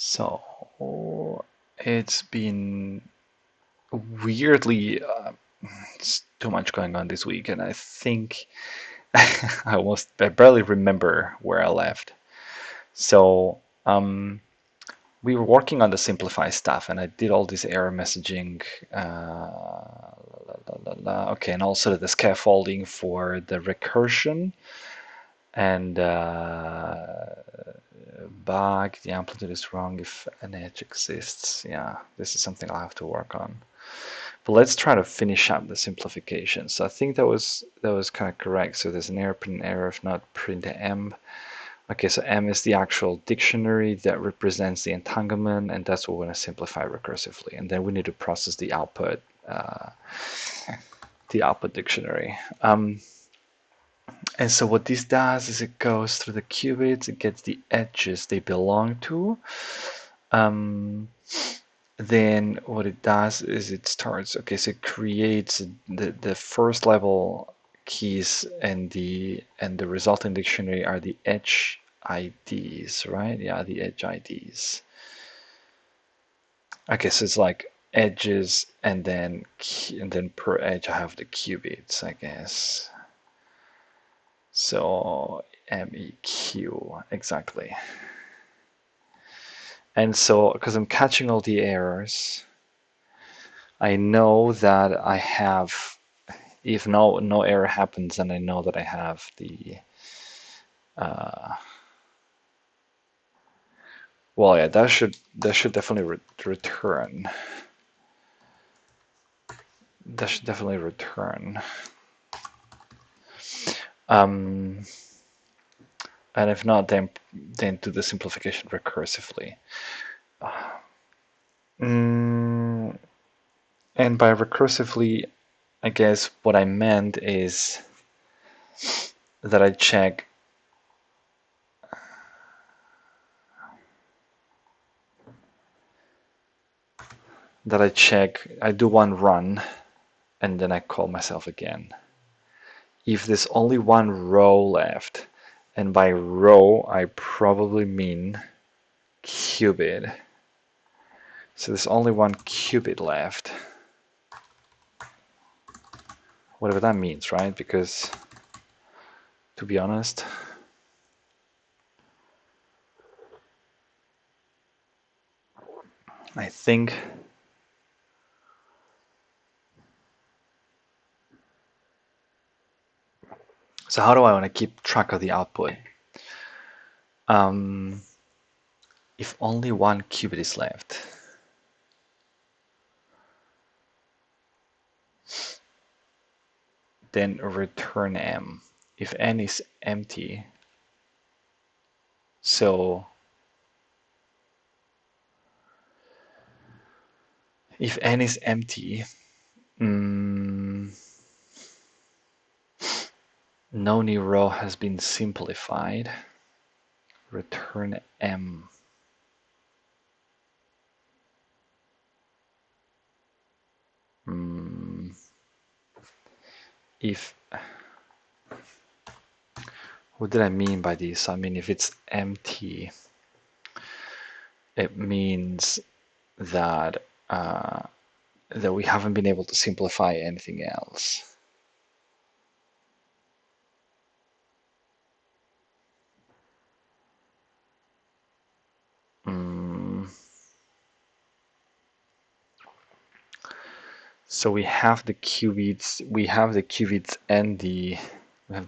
So it's been weirdly it's too much going on this week, and I think I barely remember where I left. So we were working on the simplify stuff, and I did all this error messaging. Okay, and also the scaffolding for the recursion and bug. The amplitude is wrong if an edge exists. Yeah, this is something I'll have to work on. But let's try to finish up the simplification. So I think that was kind of correct. So there's an error, print an error, if not print M. Okay, so M is the actual dictionary that represents the entanglement, and that's what we're going to simplify recursively. And then we need to process the output dictionary. And so what this does is it goes through the qubits, it gets the edges they belong to. Then what it does is it starts, okay, so it creates the first level keys, and the resulting dictionary are the edge IDs, right? Yeah, the edge IDs. Okay, so it's like edges, and then per edge I have the qubits, I guess. So MEQ, exactly. And so, because I'm catching all the errors, I know that I have, if no error happens, then I know that I have the, well, yeah, that should definitely return. That should definitely return. And if not, then do the simplification recursively. And by recursively, I guess what I meant is that I check I do one run, and then I call myself again. If there's only one row left, and by row I probably mean qubit. So there's only one qubit left. Whatever that means, right? Because, to be honest, I think so. How do I want to keep track of the output? If only one qubit is left, then return M. If N is empty, so if N is empty, no new row has been simplified. Return M. If, what did I mean by this? I mean, if it's empty, it means that that we haven't been able to simplify anything else. So we have the qubits, and we have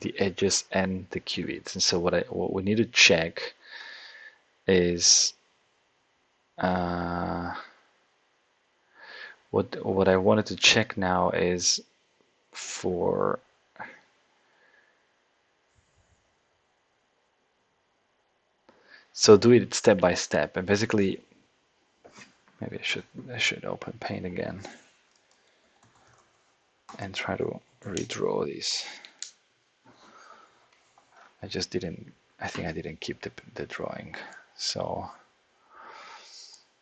the edges and the qubits. And so what we need to check is what I wanted to check now is for so do it step by step, and basically maybe I should open Paint again and try to redraw these. I think I didn't keep the drawing. So,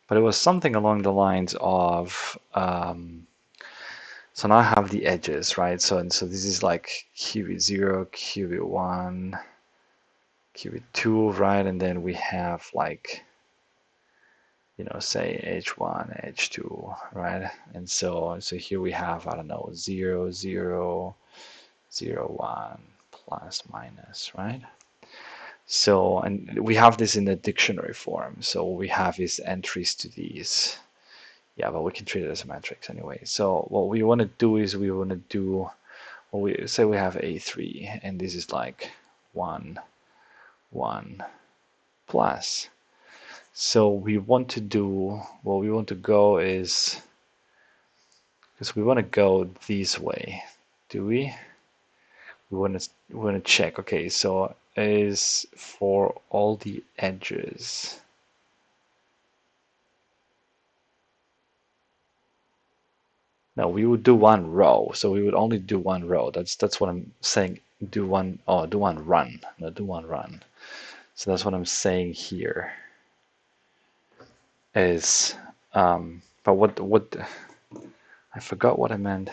but it was something along the lines of, so now I have the edges, right? So this is like qubit 0, qubit 1, qubit 2, right? And then we have like you know, say h1, h2, right? And so here we have, I don't know, 0, 0, 0, 1, plus, minus, right? So, and we have this in the dictionary form. So we have is entries to these. Yeah, but we can treat it as a matrix anyway. So what we want to do is we want to do, well, we say we have A3, and this is like 1, 1, plus. So we want to do, what we want to go is, because we want to go this way, do we? We want to check, okay, so is for all the edges. No, we would do one row, so we would only do one row. That's what I'm saying. Do one, oh, do one run. No, do one run. So that's what I'm saying here. Is, but what? I forgot what I meant.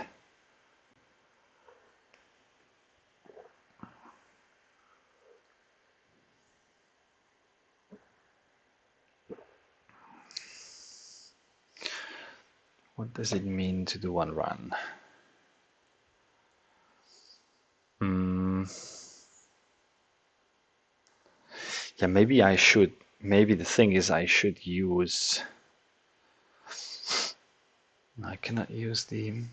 What does it mean to do one run? Yeah, maybe I should. Maybe the thing is I should use. I cannot use the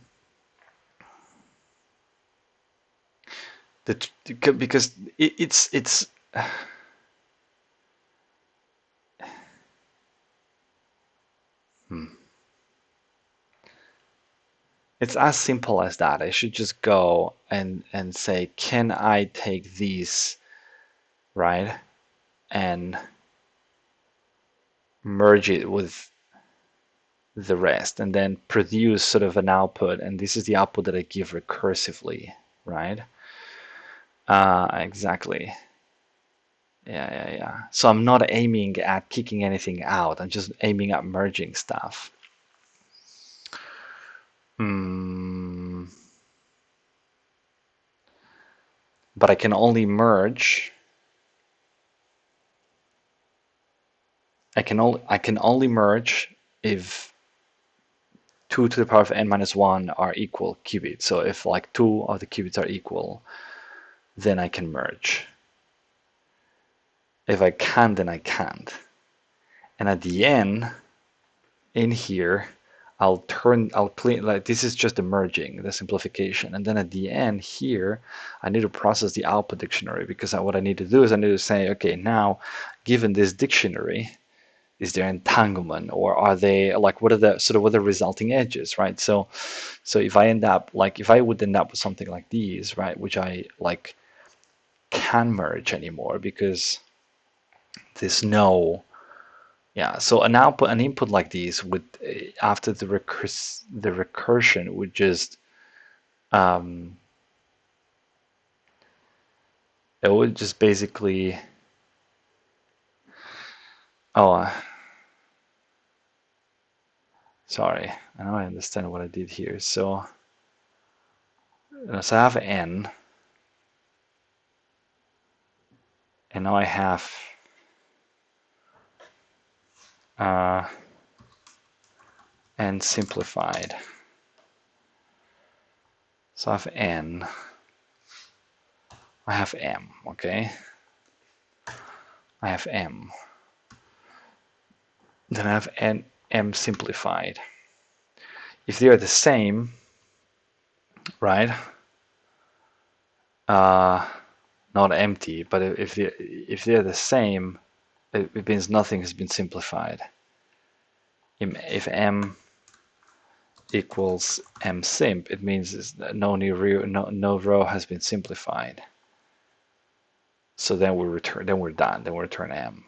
because it's. It's as simple as that. I should just go and say, can I take these, right, and merge it with the rest, and then produce sort of an output, and this is the output that I give recursively, right? Exactly. Yeah. So I'm not aiming at kicking anything out. I'm just aiming at merging stuff. But I can only merge. I can only merge if 2 to the power of n minus 1 are equal qubits. So if like 2 of the qubits are equal, then I can merge. If I can't, then I can't. And at the end, in here, I'll clean, like this is just the merging, the simplification. And then at the end here, I need to process the output dictionary, because what I need to do is I need to say, okay, now, given this dictionary, is there entanglement, or are they, like, what are the resulting edges, right? So if I end up, like, if I would end up with something like these, right, which I like can merge anymore because there's no, yeah, so an input like these would, after the recursion would just, it would just basically, oh, sorry, now I understand what I did here. So I have n, and now I have n simplified. So I have n, I have m, okay? I have m. Then I have n, m simplified. If they are the same, right? Not empty, but if they're the same, it means nothing has been simplified. If m equals m simp, it means no row has been simplified. So then we return, then we're done, then we return m.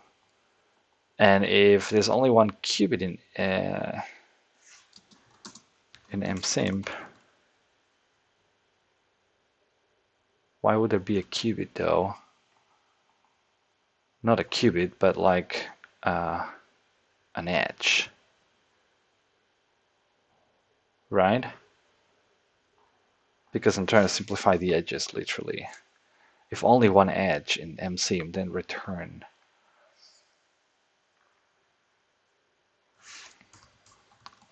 And if there's only one qubit in m simp, why would there be a qubit though? Not a qubit, but like an edge, right? Because I'm trying to simplify the edges literally. If only one edge in MSIM, then return.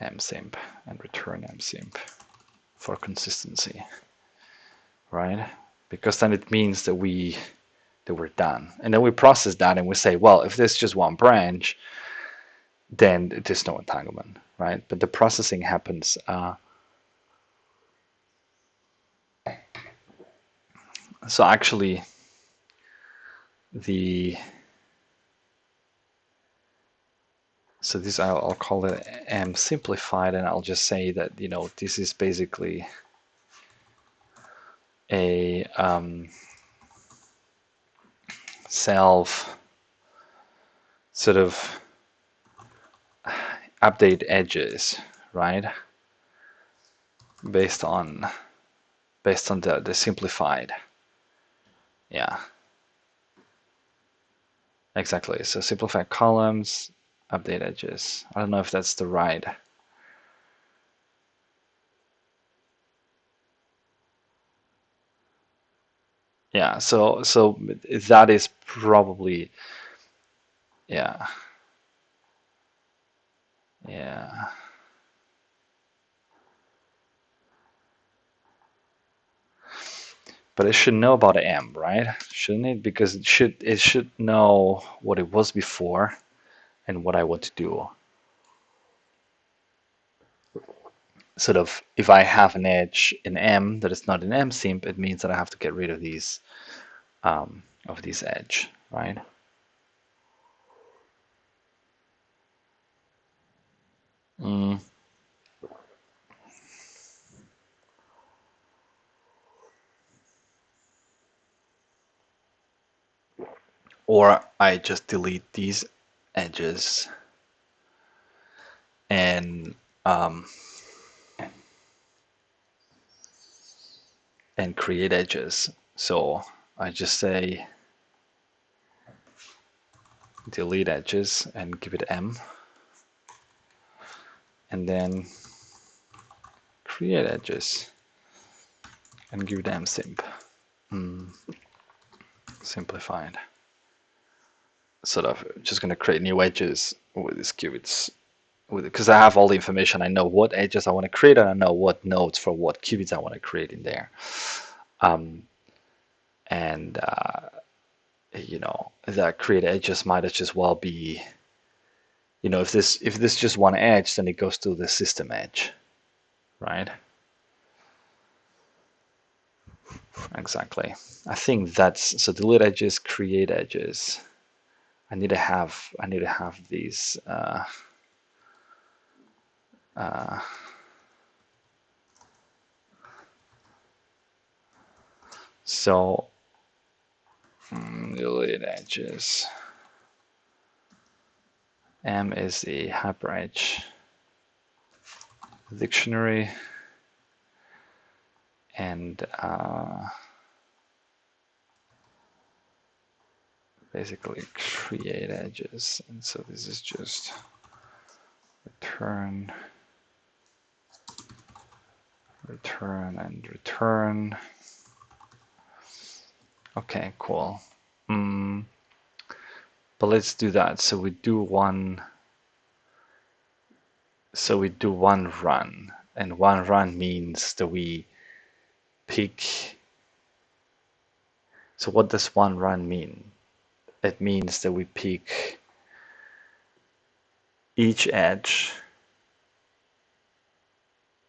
msimp and return msimp for consistency, right? Because then it means that we're done, and then we process that and we say, well, if there's just one branch, then there's no entanglement, right? But the processing happens. So actually, so this I'll call it m simplified, and I'll just say that this is basically a self sort of update edges, right? Based on the simplified. Yeah, exactly. So simplified columns, update edges. I don't know if that's the right. Yeah, so that is probably, yeah, yeah. But it should know about M, right? Shouldn't it? Because it should know what it was before and what I want to do. Sort of, if I have an edge in M that is not an M simp, it means that I have to get rid of these edge, right? Mm. Or I just delete these edges and create edges. So I just say delete edges and give it M, and then create edges and give them simp. Simplified. Sort of just going to create new edges with these qubits, because I have all the information. I know what edges I want to create, and I know what nodes for what qubits I want to create in there. And that create edges might just well be, if this just one edge, then it goes to the system edge, right? Exactly. I think that's so. Delete edges, create edges. I need to have these. So delete edges. M is the hyperedge dictionary, and basically create edges. And so this is just return, and return. Okay, cool. But let's do that. So we do one. So we do one run, and one run means that we pick. So what does one run mean? It means that we pick each edge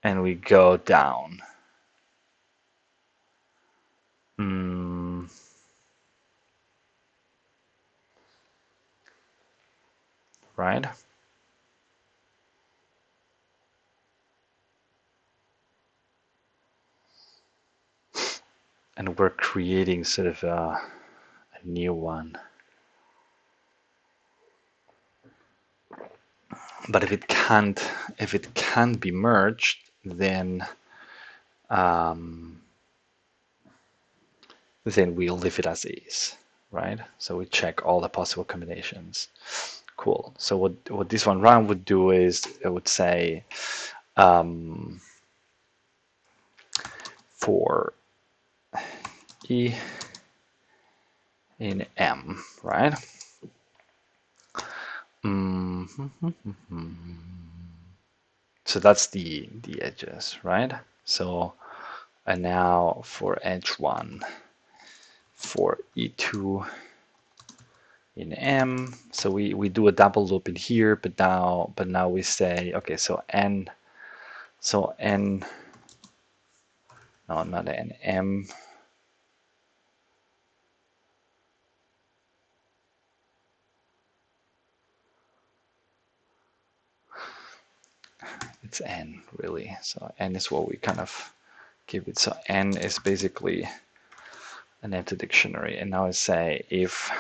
and we go down. Right? And we're creating sort of a new one. But if it can't be merged, then we'll leave it as is, right? So we check all the possible combinations. Cool. So what this one run would do is it would say for E in M, right? So that's the edges, right? So, and now for edge 1, for E2 in M, so we do a double loop in here, but now we say, okay, so N, no, not N, M, it's N really, so N is what we kind of give it, so N is basically an empty dictionary, and now I say if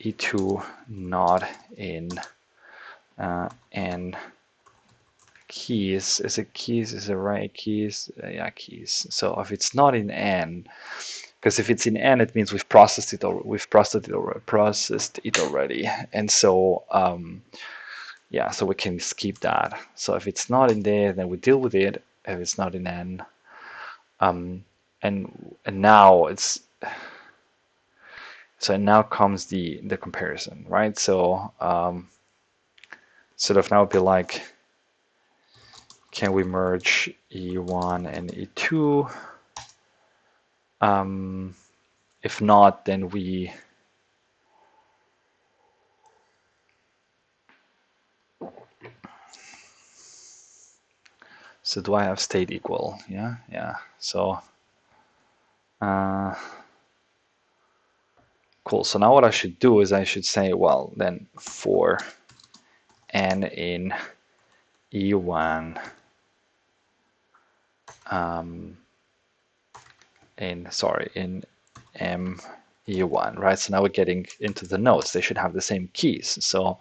E2 not in N keys, is it keys, is it right keys? Yeah, keys. So if it's not in N, because if it's in N, it means we've processed it or processed it already, and so yeah, so we can skip that. So if it's not in there, then we deal with it. If it's not in N, and now it's so now comes the comparison, right? So sort of now be like, can we merge E1 and E2? If not, then we so do I have state equal? Yeah. So cool. So now what I should do is I should say, well, then for N in E1 in M E1, right? So now we're getting into the nodes. They should have the same keys. So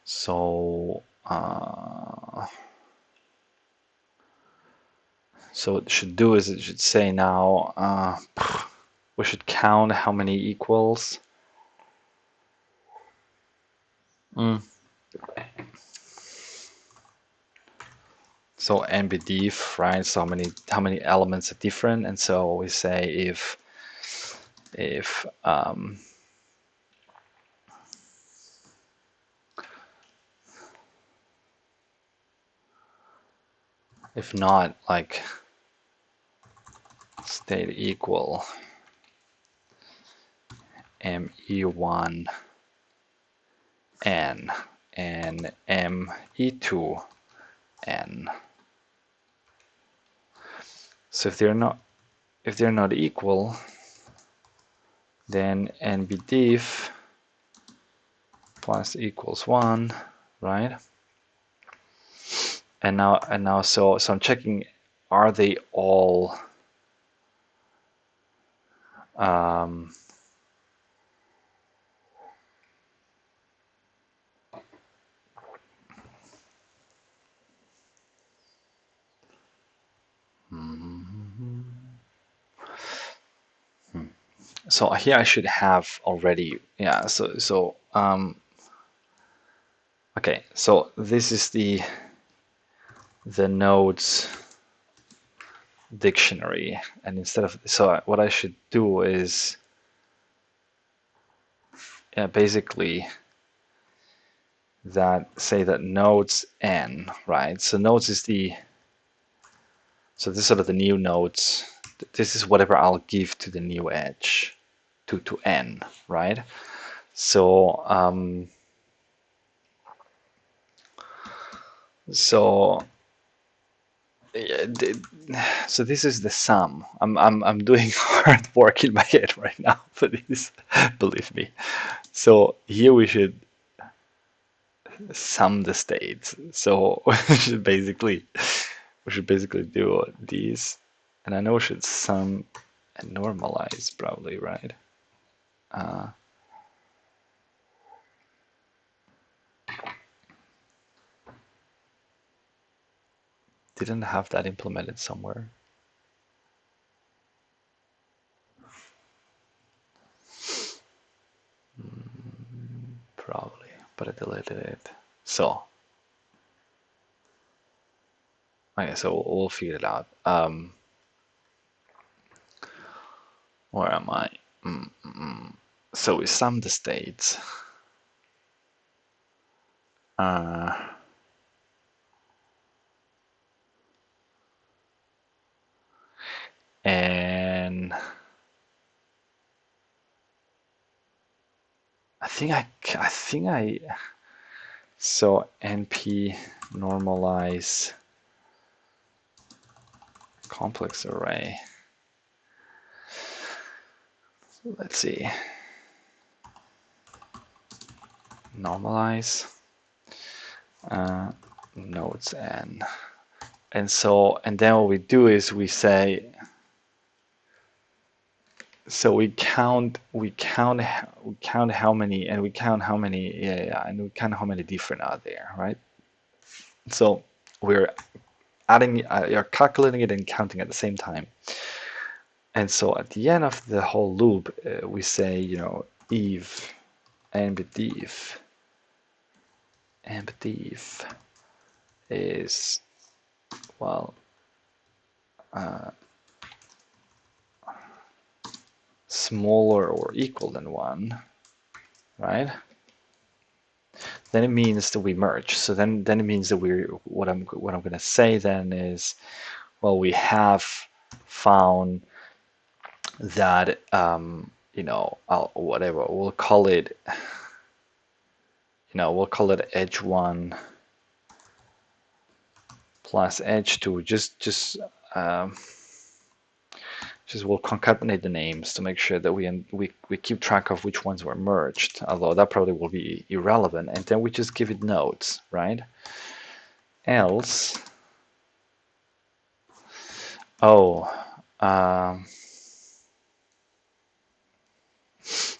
so so what it should do is it should say now we should count how many equals. So NBDIF, right? So how many elements are different, and so we say if not, like state equal ME1 N and ME2 N. So if they're not equal, then NBDIF plus equals 1, right? And now so I'm checking, are they all so here I should have already, yeah, so okay, so this is the nodes dictionary, and instead of, so what I should do is basically say that nodes n, right? So nodes is so this is sort of the new nodes. This is whatever I'll give to the new edge, to n, right? So so so this is the sum. I'm doing hard work in my head right now for this, believe me. So here we should sum the states. So we should basically do these, and I know we should sum and normalize probably, right? didn't have that implemented somewhere. Probably, but I deleted it. So, okay, so we'll figure it out. Where am I? So we sum the states. And I think I so NP normalize complex array. Let's see. Normalize nodes n. And so, and then what we do is we say, so we count how many, and we count how many, and we count how many different are there, right? So we're adding, you're calculating it and counting at the same time. And so at the end of the whole loop, we say, if ambdiff is, well, smaller or equal than 1, right? Then it means that we merge. So then it means that what I'm going to say then is, well, we have found that whatever we'll call it, we'll call it edge 1 plus edge 2. Just we'll concatenate the names to make sure that we keep track of which ones were merged, although that probably will be irrelevant, and then we just give it nodes, right? Else,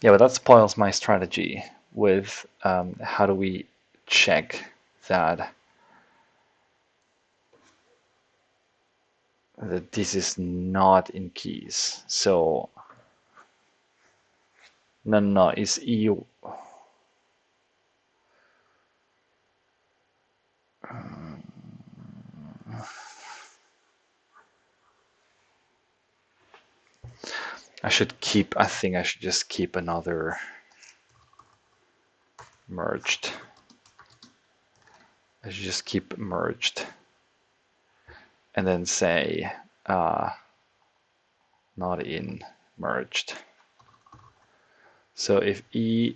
yeah, but that spoils my strategy with how do we check that this is not in keys. So no, it's EU. I think I should just keep another merged. I should just keep merged and then say not in merged. So if E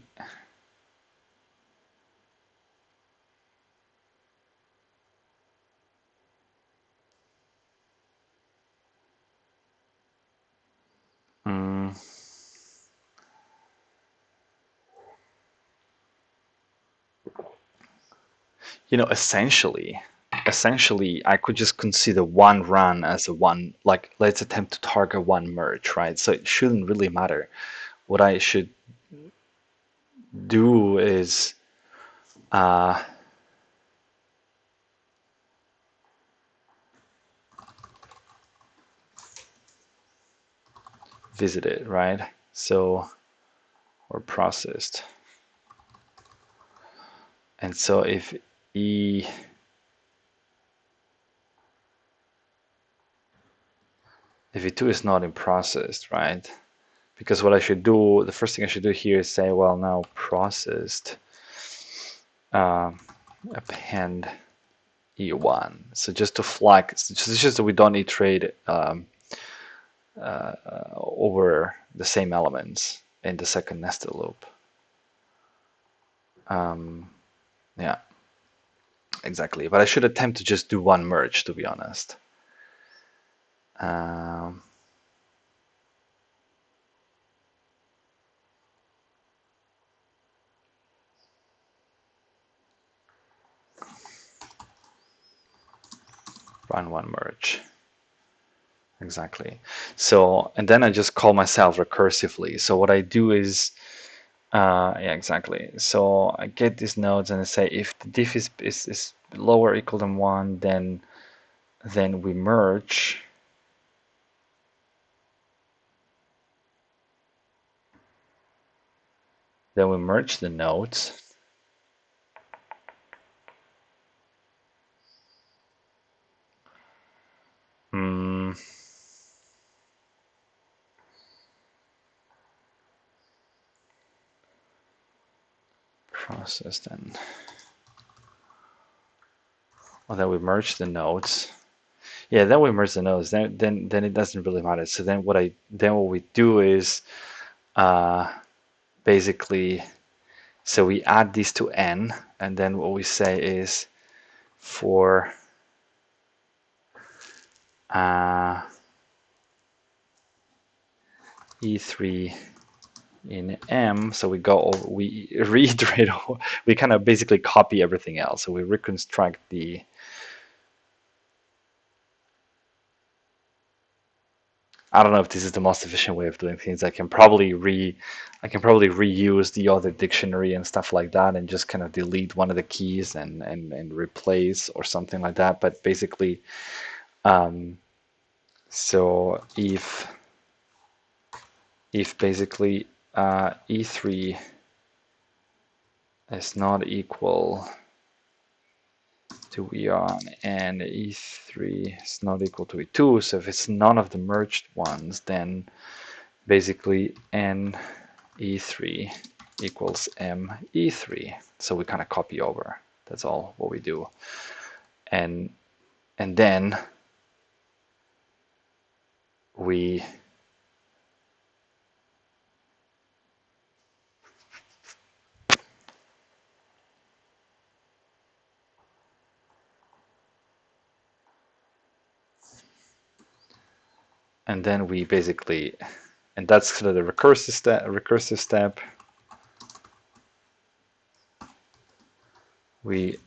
essentially I could just consider one run as a one, like let's attempt to target one merge, right? So it shouldn't really matter. What I should do is visit it, right? So, or processed. And so if E if E2 is not in processed, right? Because what I should do, the first thing I should do here is say, well, now processed append E1. So just to flag, it's just that we don't iterate over the same elements in the second nested loop. Yeah, exactly. But I should attempt to just do one merge, to be honest. Run one merge. Exactly. So, and then I just call myself recursively. So what I do is, yeah, exactly. So I get these nodes and I say if the diff is lower or equal than 1, then then we merge the nodes. Hmm. Process then. Well, then we merge the nodes. Yeah, then we merge the nodes. Then it doesn't really matter. So then what we do is basically, so we add these to n, and then what we say is for E3 in M, so we go over, we reiterate, we kind of basically copy everything else. So we reconstruct the, I don't know if this is the most efficient way of doing things. I can probably reuse the other dictionary and stuff like that, and just kind of delete one of the keys and replace or something like that. But basically, so if basically E3 is not equal to E1 and E3 is not equal to E2, so if it's none of the merged ones, then basically n E3 equals m E3. So we kind of copy over. That's all what we do. And then we basically, and that's sort of the recursive step. We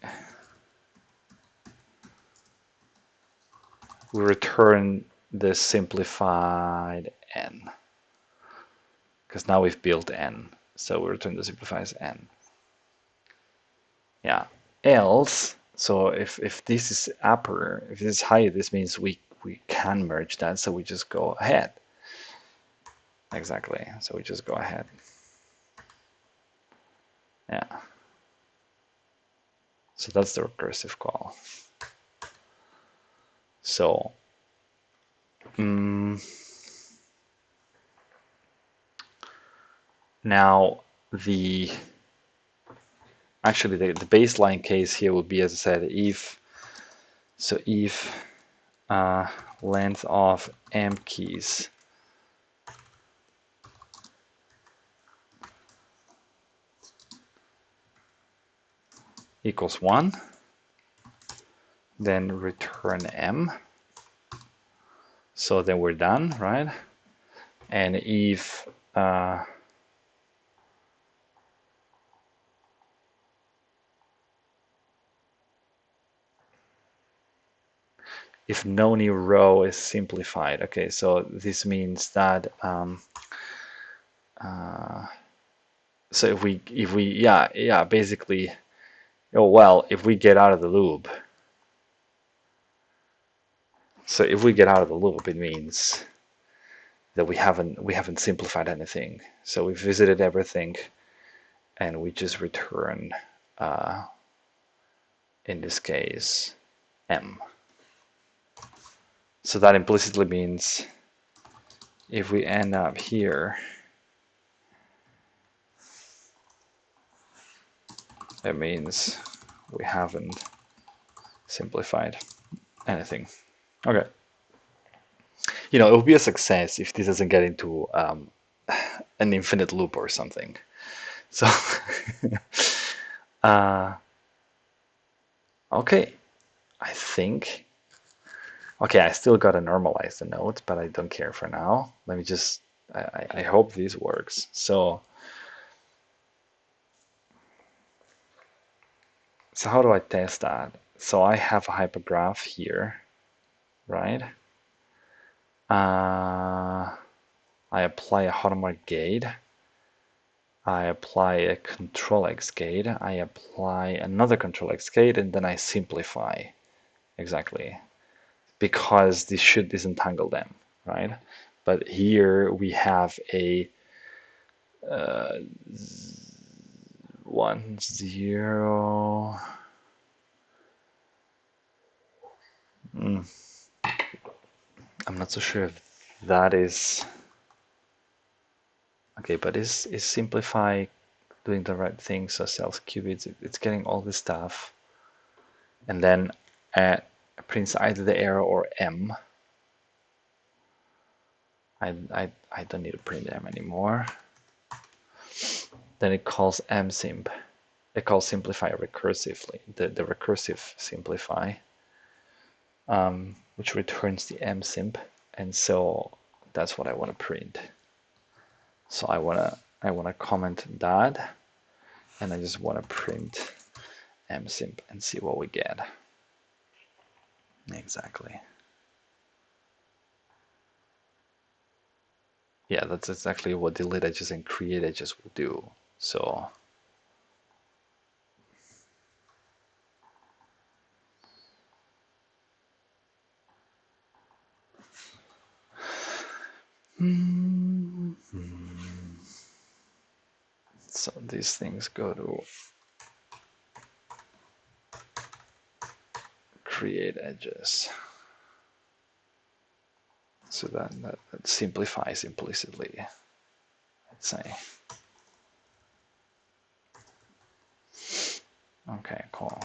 return the simplified n, because now we've built n. So we return the simplified n. Yeah. Else, so if this is upper, if this is higher, this means we can merge that. So we just go ahead. Exactly. So we just go ahead. Yeah. So that's the recursive call. So now actually the baseline case here would be, as I said, if length of m keys equals 1, then return m. So then we're done, right? And if no new row is simplified, okay, so this means that so if we basically, oh well, if we get out of the loop, so if we get out of the loop, it means that we haven't simplified anything. So we visited everything, and we just return, in this case, m. So that implicitly means if we end up here, it means we haven't simplified anything. Okay. You know, it would be a success if this doesn't get into an infinite loop or something. So, okay, I think. Okay, I still got to normalize the nodes, but I don't care for now. Let me just, I hope this works. So how do I test that? So I have a hypergraph here, right? I apply a Hadamard gate. I apply a control X gate. I apply another control X gate, and then I simplify. Exactly. because this should disentangle them, right? But here we have a 1, 0. I'm not so sure if that is okay, but is simplify doing the right thing? So cells qubits, it's getting all this stuff, and then prints either the error or M. I don't need to print M anymore. Then it calls msimp. It calls simplify recursively, the recursive simplify, which returns the msimp, and so that's what I want to print. So I wanna comment that, and I just want to print msimp and see what we get. Exactly. Yeah, that's exactly what delete edges and create edges will do. So so these things go to create edges. So that simplifies implicitly, let's say. Okay, cool.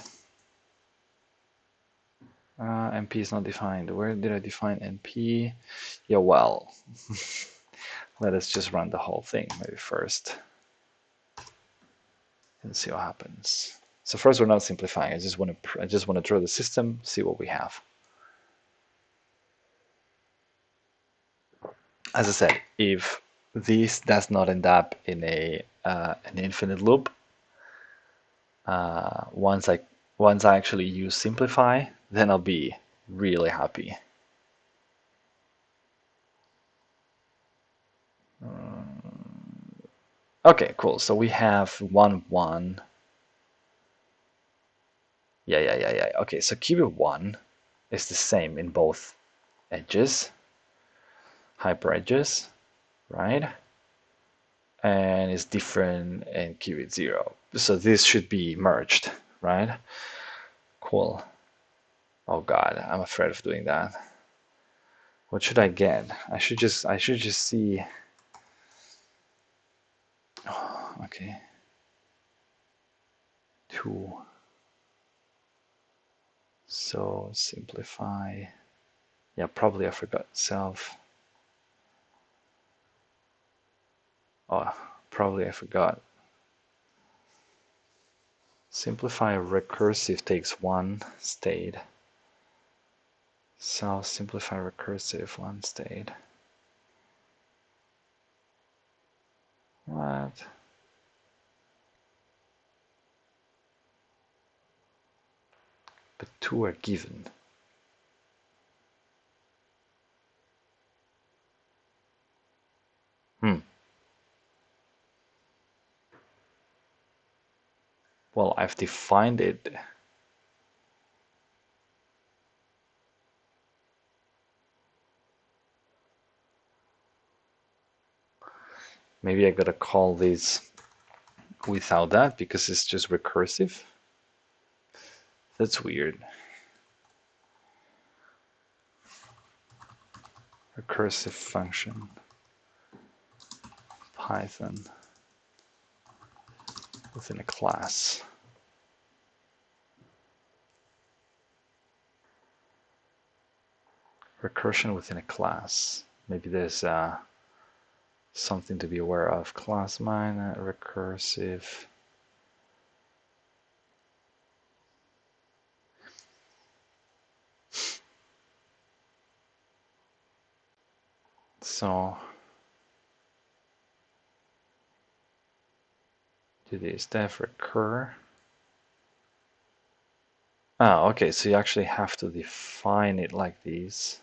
NP is not defined. Where did I define NP? Yeah, well, let us just run the whole thing maybe first and see what happens. So first, we're not simplifying. I just want to draw the system, see what we have. As I said, if this does not end up in an infinite loop, once I actually use simplify, then I'll be really happy. Okay, cool. So we have 1, 1. Yeah. Okay, so qubit 1 is the same in both edges, hyper edges, right? And it's different in qubit 0. So this should be merged, right? Cool. Oh God, I'm afraid of doing that. What should I get? I should just see. Oh, okay. 2. So simplify. Yeah, probably I forgot self. Oh, probably I forgot. Simplify recursive takes 1 state. So simplify recursive 1 state. What? But 2 are given. Well, I've defined it. Maybe I gotta call this without that because it's just recursive. That's weird. Recursive function. Python within a class. Recursion within a class. Maybe there's something to be aware of. Class minor recursive. So do these def recur? Ah, okay, so you actually have to define it like these.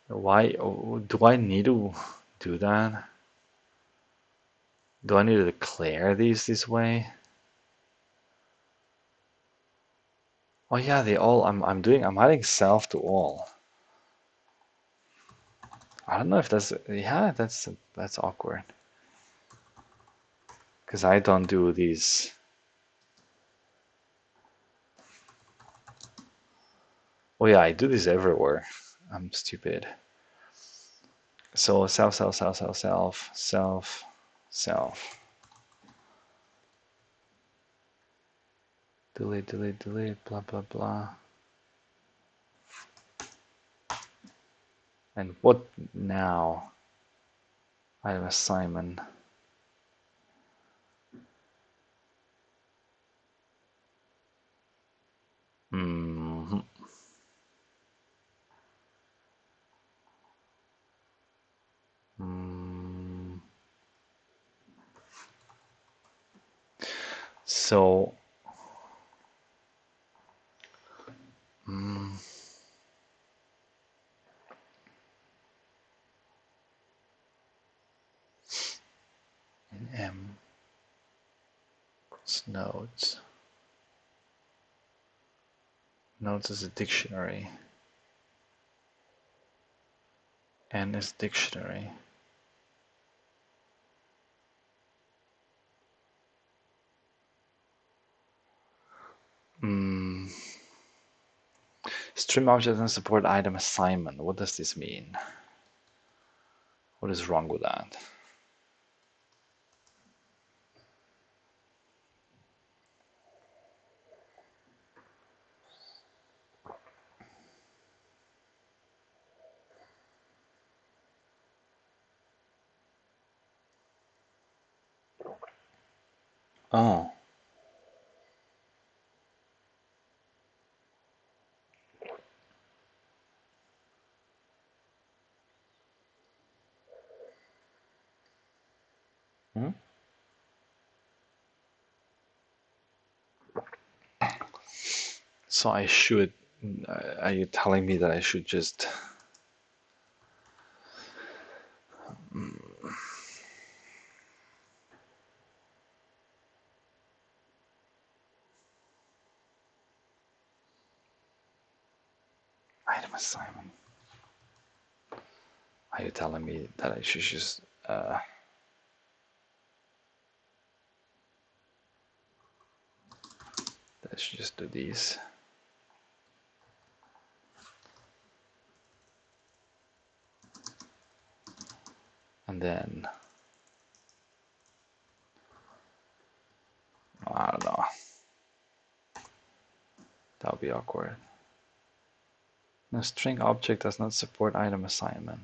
Why do I need to do that? Do I need to declare these this way? Oh yeah, they all. I'm adding self to all. I don't know if that's, yeah, that's awkward because I don't do these. Oh yeah, I do this everywhere. I'm stupid. So self. Delete, blah, blah, blah. And what now? Item assignment. Mm-hmm. Mm. So, mm, in M, it's nodes. Nodes is a dictionary. N is dictionary. Mm. Stream object doesn't support item assignment. What does this mean? What is wrong with that? Oh. Hmm? So I should, are you telling me that I should just, item assignment? Are you telling me that I should just, that I should just do these? And then, I don't know. That would be awkward. No, string object does not support item assignment.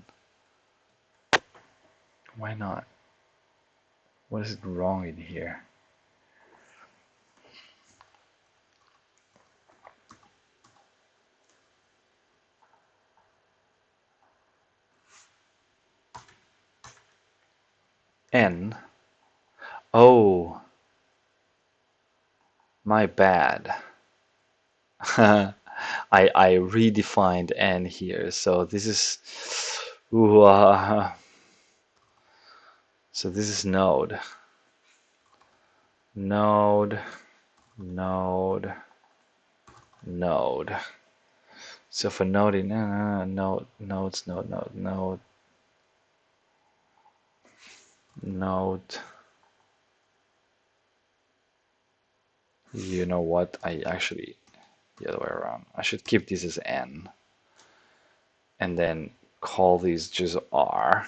Why not? What is wrong in here? N. Oh, my bad. I redefined N here, so this is, ooh, so this is node, node, node, node. So for node in nodes, node. You know what? I actually, the other way around. I should keep this as N, and then call these just R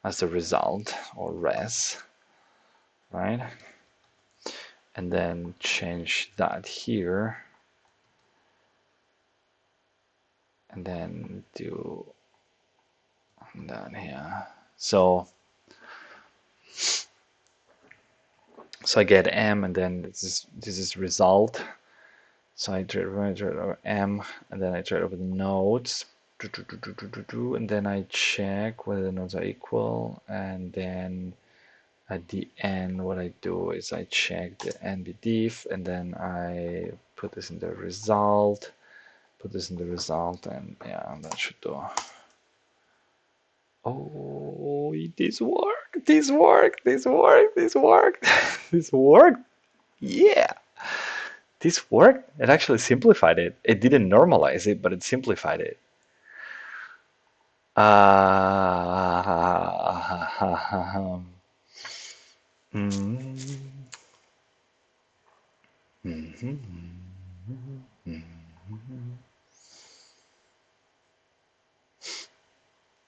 as the result, or res, right? And then change that here, and then do that here. So I get M, and then this is result. So I iterate over M, and then I iterate over the nodes, and then I check whether the nodes are equal, and then at the end what I do is I check the NBDIF, and then I put this in the result, and yeah, that should do. Oh, this worked. This worked. This worked. This worked. This worked. Yeah. This worked. It actually simplified it. It didn't normalize it, but it simplified it. Mm,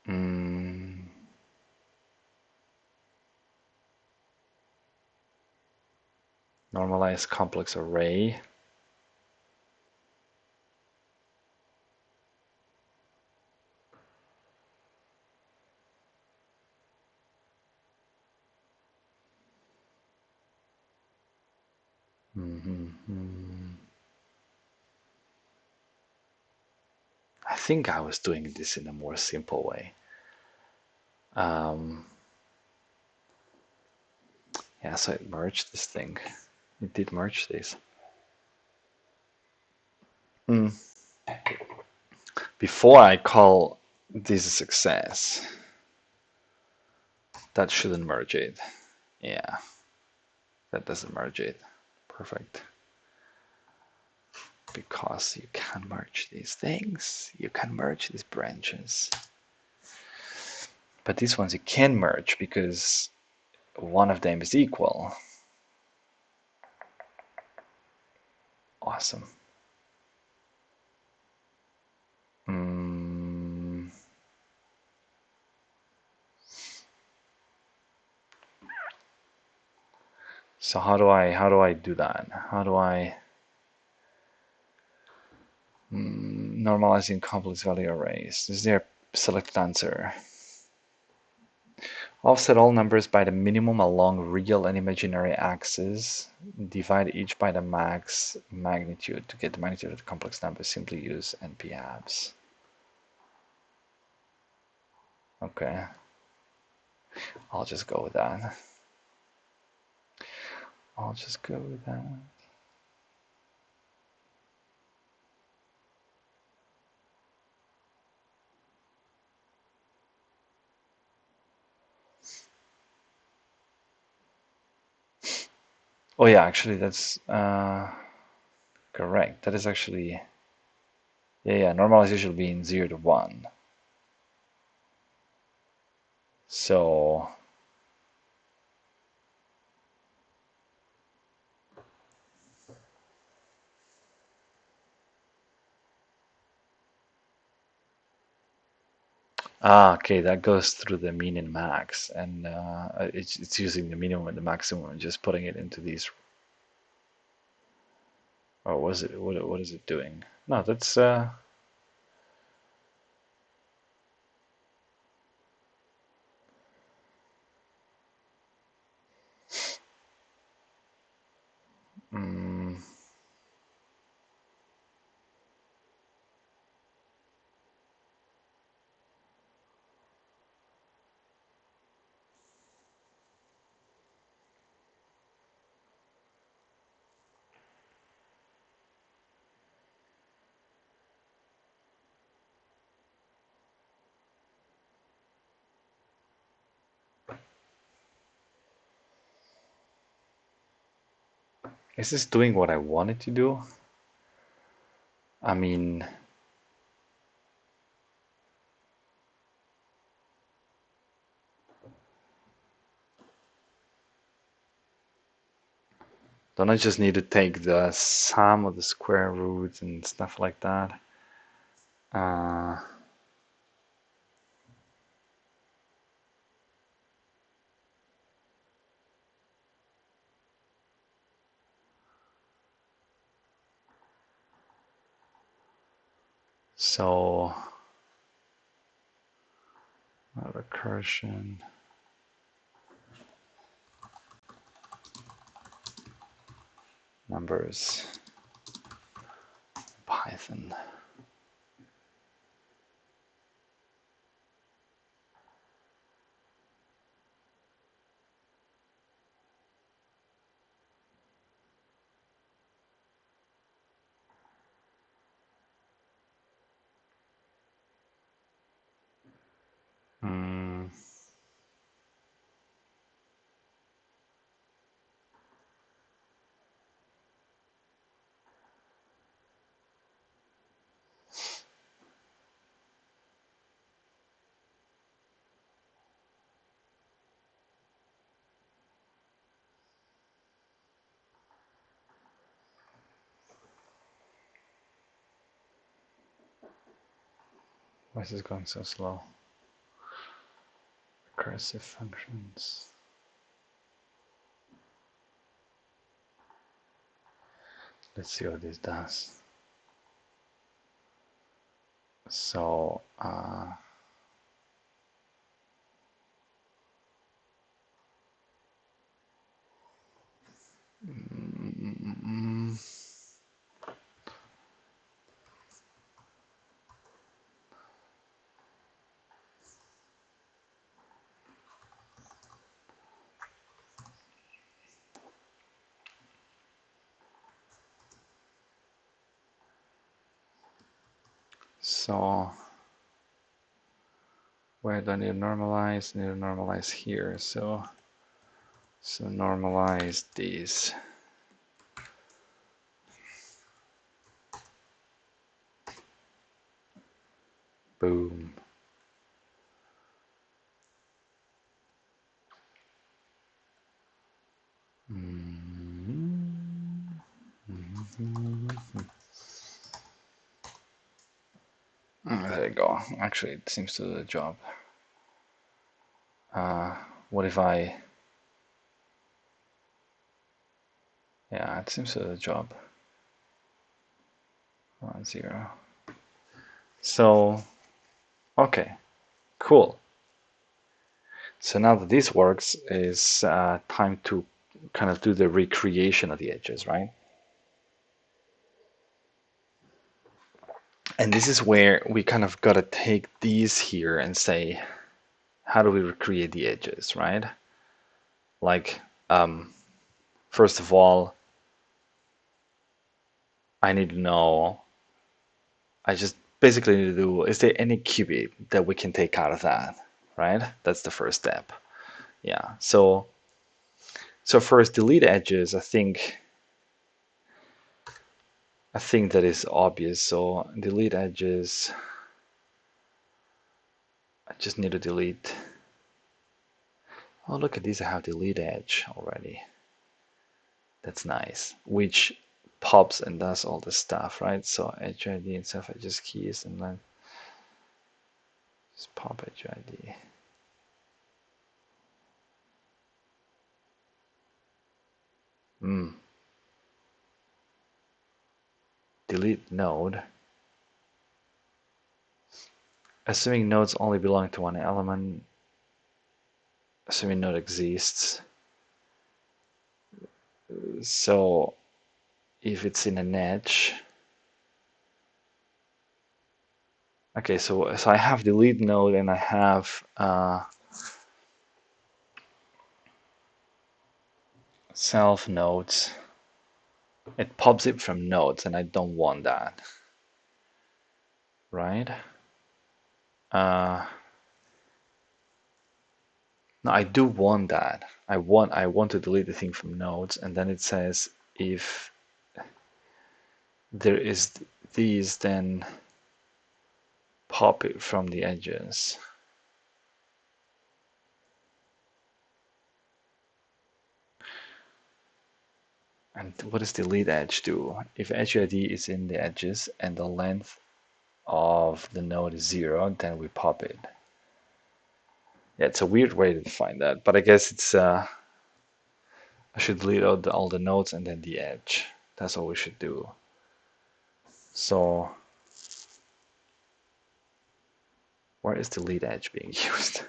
mm. Normalized complex array. I think I was doing this in a more simple way. Um, yeah, so it merged this thing. It did merge this. Before I call this a success, that shouldn't merge it. Yeah, that doesn't merge it. Perfect. Because you can merge these things. You can merge these branches. But these ones you can merge because one of them is equal. Awesome. So how do I do that? How do I normalizing complex value arrays? Is there a selected answer? Offset all numbers by the minimum along real and imaginary axes. Divide each by the max magnitude. To get the magnitude of the complex number, simply use NP-abs. Okay. I'll just go with that. I'll just go with that. Oh yeah, actually that's correct. That is actually, yeah, normalization will be in 0 to 1. So okay, that goes through the mean and max, and it's using the minimum and the maximum and just putting it into these. Or was it? What is it doing? No, that's is this doing what I want it to do? I mean, don't I just need to take the sum of the square roots and stuff like that? Uh, so recursion numbers Python. Why is this going so slow? Recursive functions. Let's see what this does. So, so where do I need to normalize? I need to normalize here. So normalize these. Boom. There you go. Actually, it seems to do the job. What if I... Yeah, it seems to do the job. 1, 0. So, okay, cool. So now that this works, is time to kind of do the recreation of the edges, right? And this is where we kind of got to take these here and say, how do we recreate the edges, right? Like, first of all, I need to know, I just basically need to do, is there any qubit that we can take out of that, right? That's the first step. Yeah, so first, delete edges, I think that is obvious. So delete edges, I just need to delete. Oh, look at these, I have delete edge already. That's nice, which pops and does all the stuff, right? So edge ID and stuff, I just keys and then just pop edge ID. Delete node. Assuming nodes only belong to one element, assuming node exists. So if it's in an edge, okay, so I have delete node and I have self nodes. It pops it from nodes and I don't want that, right? No, I do want that. I want to delete the thing from nodes, and then it says if there is these, then pop it from the edges. And what does delete edge do? If edge ID is in the edges and the length of the node is 0, then we pop it. Yeah, it's a weird way to define that, but I guess it's I should delete all the nodes and then the edge. That's what we should do. So where is delete edge being used?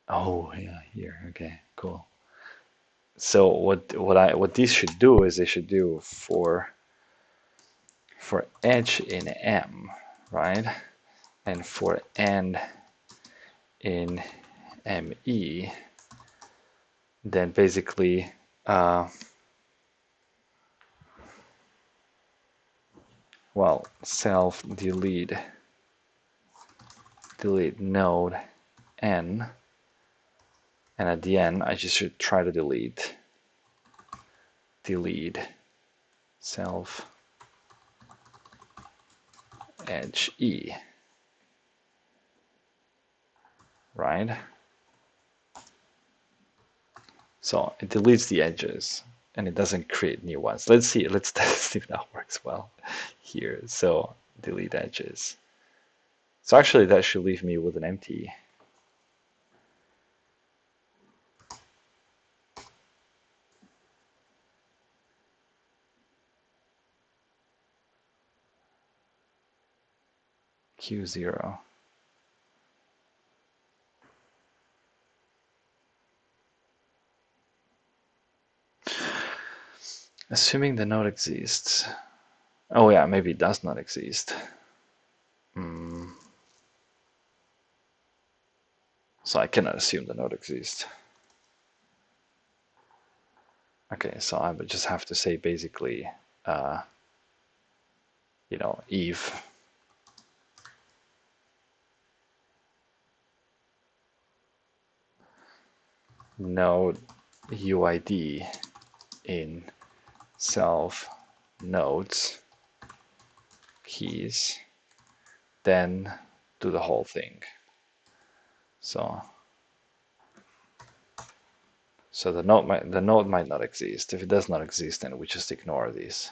Oh yeah, here. Okay, cool. So what these should do is they should do for edge in M, right? And for end in ME, then basically well, self delete node N, and at the end I just should try to delete self edge E, right? So it deletes the edges and it doesn't create new ones. Let's see if that works well here. So delete edges. So actually that should leave me with an empty. Q0. Assuming the node exists. Oh yeah, maybe it does not exist. So I cannot assume the node exists. Okay, so I would just have to say basically, if node UID in self nodes keys, then do the whole thing. So the node might not exist. If it does not exist, then we just ignore these.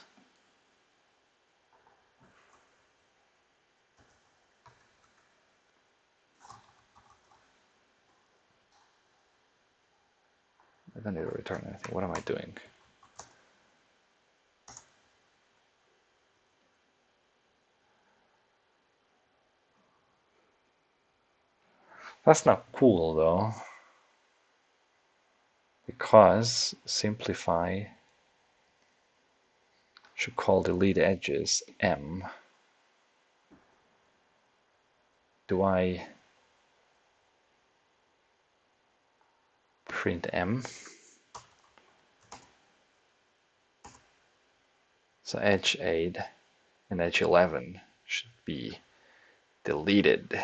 I don't need to return anything. What am I doing? That's not cool though, because simplify should call delete edges M. Do I print M? So edge 8 and edge 11 should be deleted.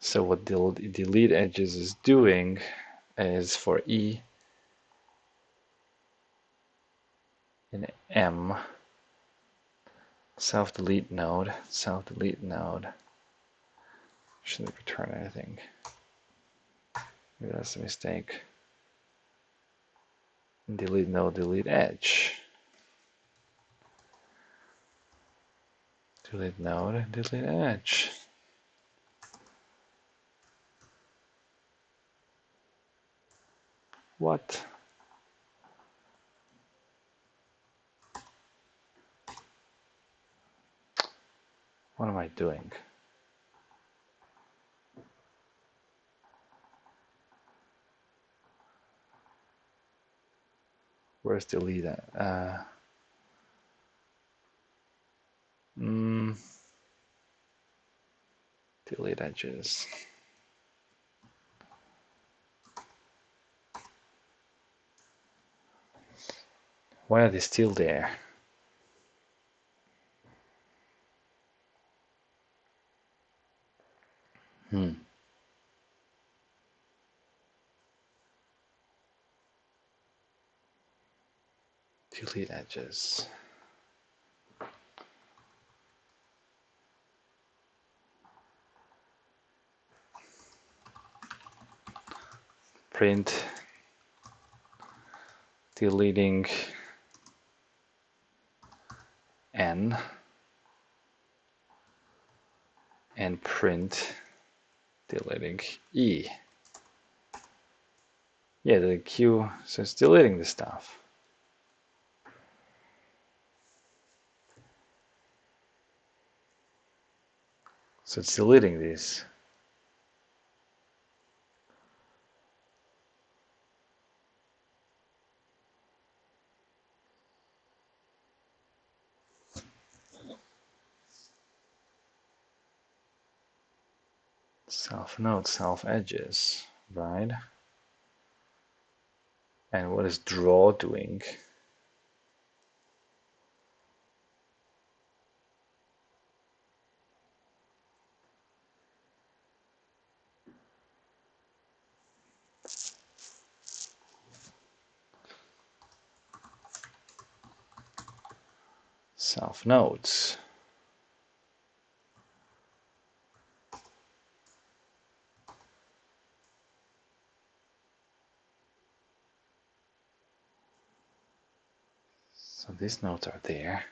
So what delete edges is doing is for E in M, self-delete node, shouldn't return anything. Maybe that's a mistake. Delete node, delete edge. Delete node, delete edge. What? What am I doing? Where's delete? Delete edges. Why are they still there? Delete edges. Print deleting N and print deleting E. Yeah, the Q, so it's deleting the stuff. So it's deleting these. Self node, self edges, right? And what is draw doing? Self nodes. So these nodes are there.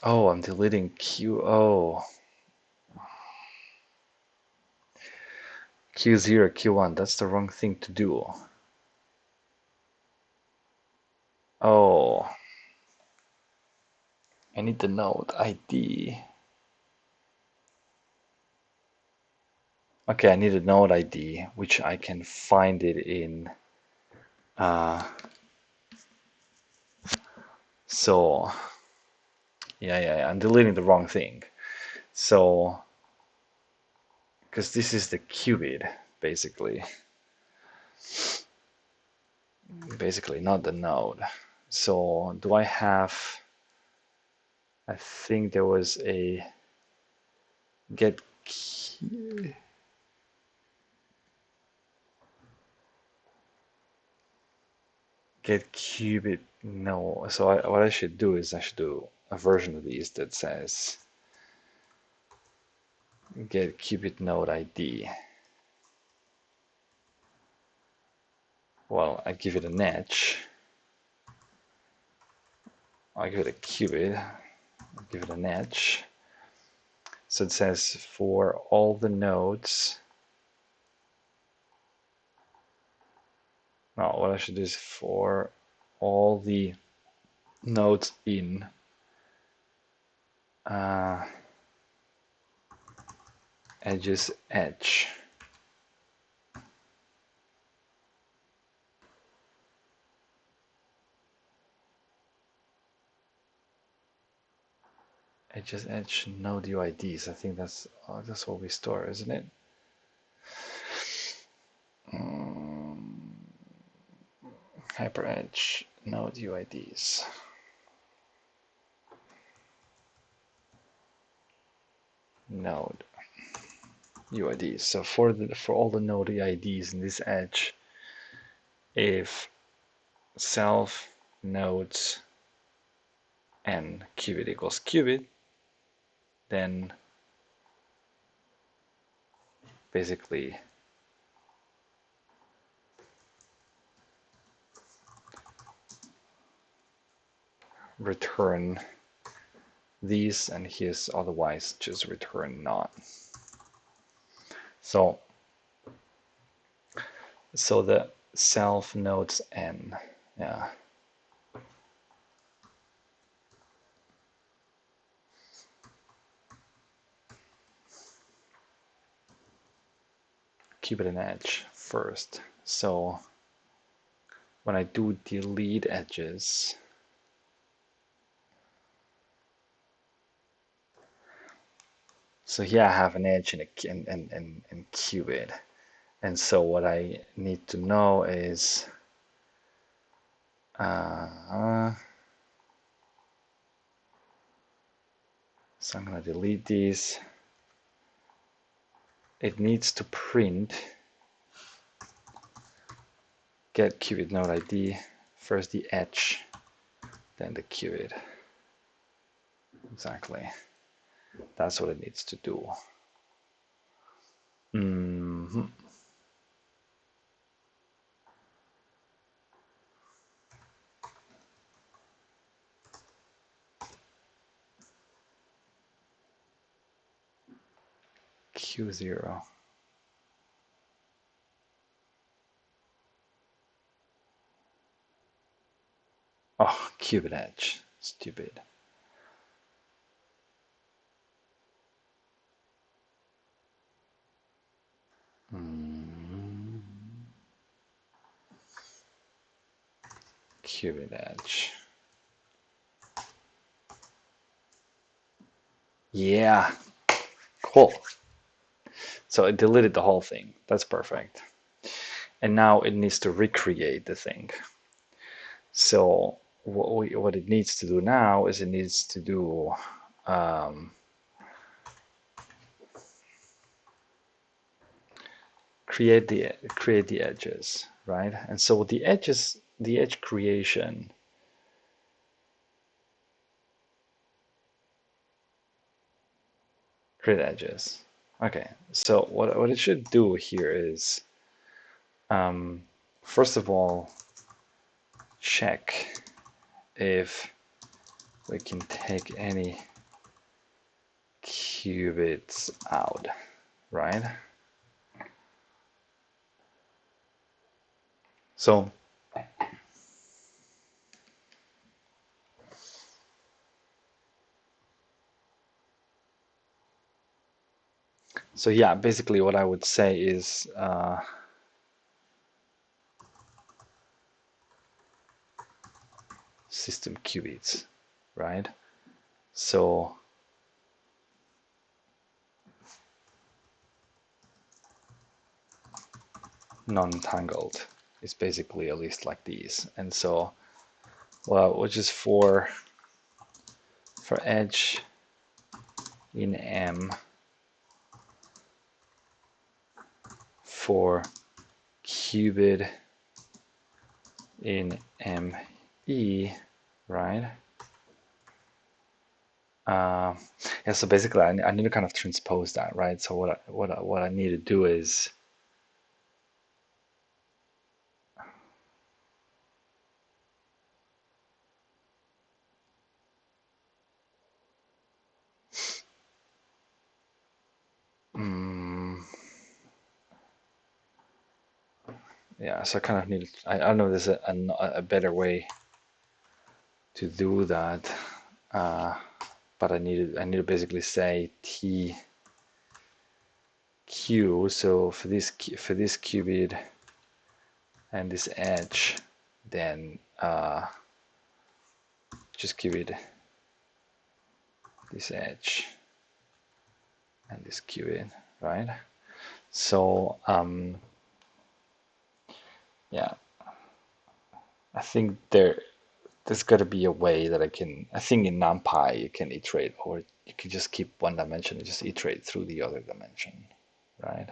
Oh, I'm deleting Q. Oh, Q0, Q1. That's the wrong thing to do. Oh, I need the node ID. Okay, I need a node ID, which I can find it in. So, yeah, I'm deleting the wrong thing. So, because this is the qubit, basically, not the node. So, do I have? I think there was a get get qubit. No. So what I should do is I should do a version of these that says get qubit node ID. Well, I give it an edge. I give it a qubit. I give it an edge. So it says for all the nodes. No, what I should do is for all the nodes in edges edge. Edges edge node UIDs. I think that's what we store, isn't it? HyperEdge node UIDs. Node UIDs. So for all the node UIDs in this edge, if self nodes n qubit equals qubit, then basically return these, and here's otherwise just return not. So the self nodes n, yeah. Qubit and edge first. So when I do delete edges, so here I have an edge and qubit. And so what I need to know is so I'm going to delete these. It needs to print get qubit node ID, first the edge, then the qubit. Exactly. That's what it needs to do. Q0. Oh, qubit edge. Stupid. Qubit edge. Yeah. Cool. So it deleted the whole thing. That's perfect. And now it needs to recreate the thing. So what it needs to do now is it needs to do create the edges, right? And so the edge creation create edges. Okay, so what it should do here is first of all check if we can take any qubits out, right? So yeah, basically what I would say is system qubits, right? So non-entangled is basically a list like these. And so, well, which is for edge in M, for qubit in ME, right? Yeah, so basically I need to kind of transpose that, right? So what I need to do is yeah, so I kind of need I don't know if there's a better way to do that, but I need to basically say T Q. So for this qubit and this edge, then just give it this edge and this qubit, right? So yeah, I think there's got to be a way that I think in NumPy you can iterate, or you can just keep one dimension and just iterate through the other dimension, right?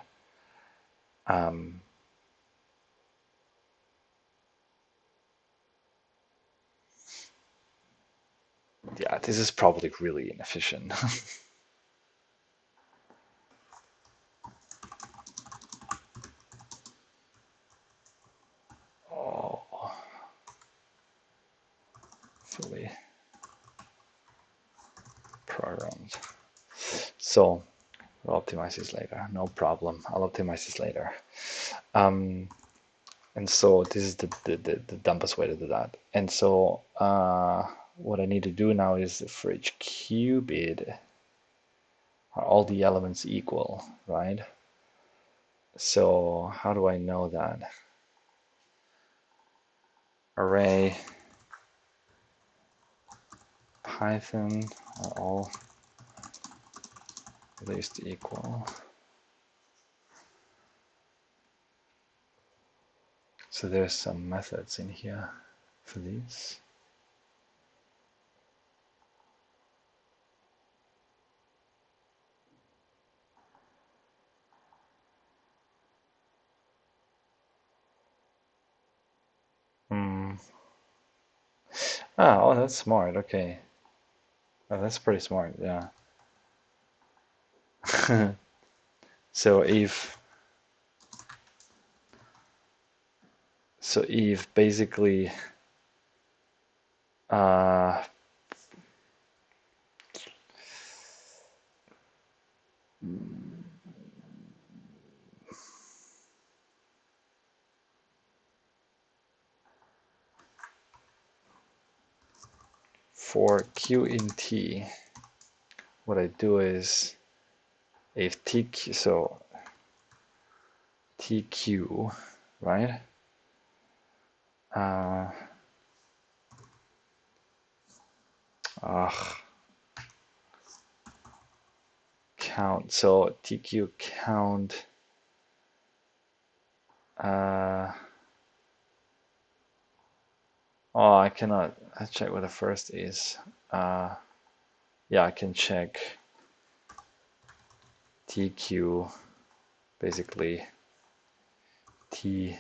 Yeah, this is probably really inefficient. Oh, fully programmed. So we'll optimize this later. No problem. I'll optimize this later. And so this is the dumbest way to do that. And so what I need to do now is for each qubit, are all the elements equal, right? So how do I know that? Array Python are all at least equal. So there's some methods in here for these. Oh, that's smart. Okay. Oh, that's pretty smart. Yeah. So if basically uh, for Q in T, what I do is if TQ, so TQ, right? Count. So TQ count. Oh, I cannot. I check what the first is. Yeah, I can check TQ, basically TQ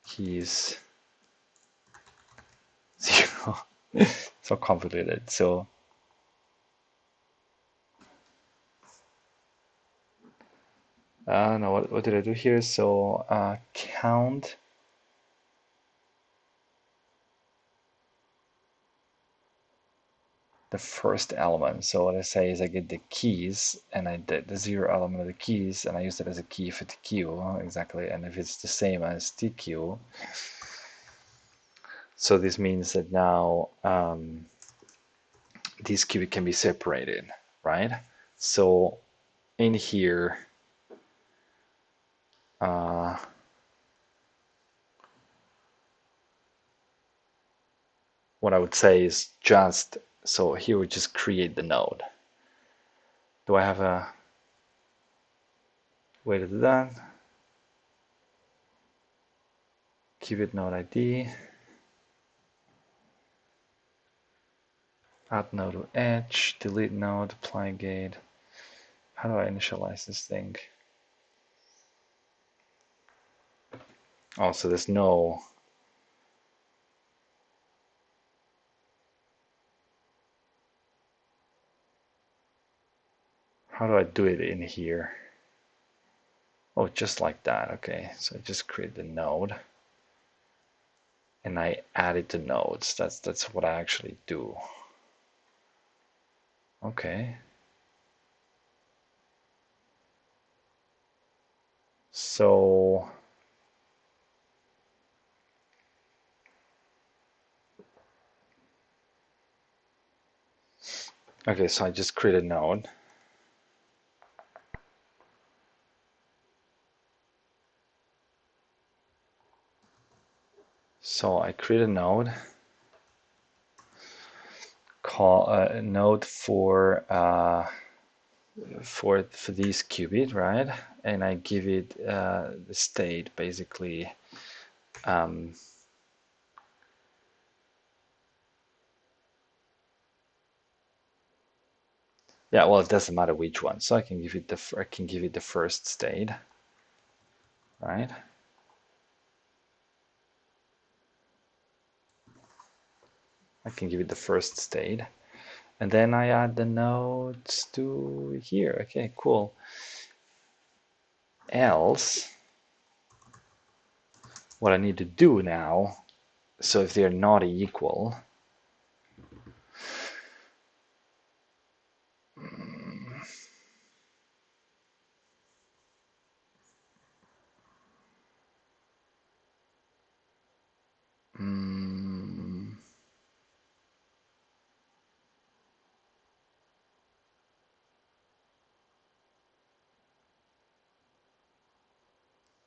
keys 0. So complicated. So I don't know what did I do here. So count the first element. So what I say is I get the keys, and I did the zero element of the keys, and I use it as a key for TQ, exactly. And if it's the same as TQ, so this means that now these qubits can be separated, right? So in here, what I would say is just, so here we just create the node. Do I have a way to do that? Qubit node ID, add node to edge, delete node, apply gate. How do I initialize this thing? Oh, so there's no, how do I do it in here? Oh, just like that. Okay, so I just create the node and I add it to nodes. That's what I actually do. Okay. So okay, so I just create a node. So I create a node, call a node for these qubit, right? And I give it the state basically. Yeah, well, it doesn't matter which one. So I can give it the first state, right? I can give it the first state, and then I add the nodes to here. Okay, cool. Else, what I need to do now, so if they're not equal,